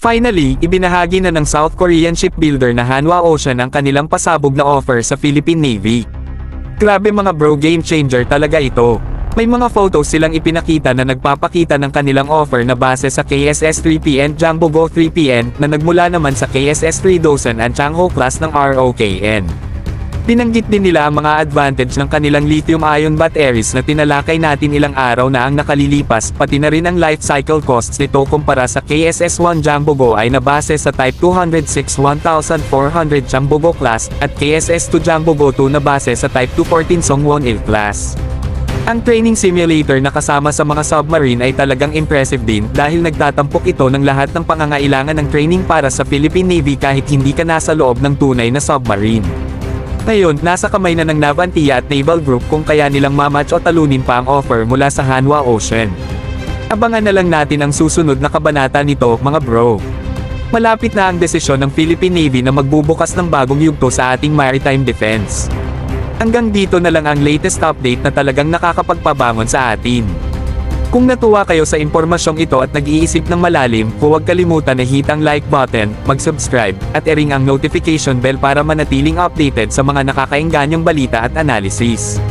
Finally, ibinahagi na ng South Korean shipbuilder na Hanwha Ocean ang kanilang pasabog na offer sa Philippine Navy. Grabe mga bro, game changer talaga ito. May mga photos silang ipinakita na nagpapakita ng kanilang offer na base sa KSS 3PN Jambogo 3PN na nagmula naman sa KSS 3000 and Changho class ng ROKN. Binanggit din nila ang mga advantage ng kanilang lithium-ion batteries na tinalakay natin ilang araw na ang nakalilipas, pati na rin ang life cycle costs nito kumpara sa KSS-1 Jambogo ay nabase sa Type 206 1400 Jambogo class, at KSS-2 Jambogo 2 na base sa Type 214 Songwon-il class. Ang training simulator na kasama sa mga submarine ay talagang impressive din dahil nagtatampok ito ng lahat ng pangangailangan ng training para sa Philippine Navy kahit hindi ka nasa loob ng tunay na submarine. Ngayon, nasa kamay na ng Navantia at Naval Group kung kaya nilang mamatch o talunin pa ang offer mula sa Hanwha Ocean. Abangan na lang natin ang susunod na kabanata nito, mga bro. Malapit na ang desisyon ng Philippine Navy na magbubukas ng bagong yugto sa ating maritime defense. Hanggang dito na lang ang latest update na talagang nakakapagpabangon sa atin. Kung natuwa kayo sa impormasyong ito at nag-iisip ng malalim, huwag kalimutan na hit ang like button, mag-subscribe, at i-ring ang notification bell para manatiling updated sa mga nakakaingganyang balita at analysis.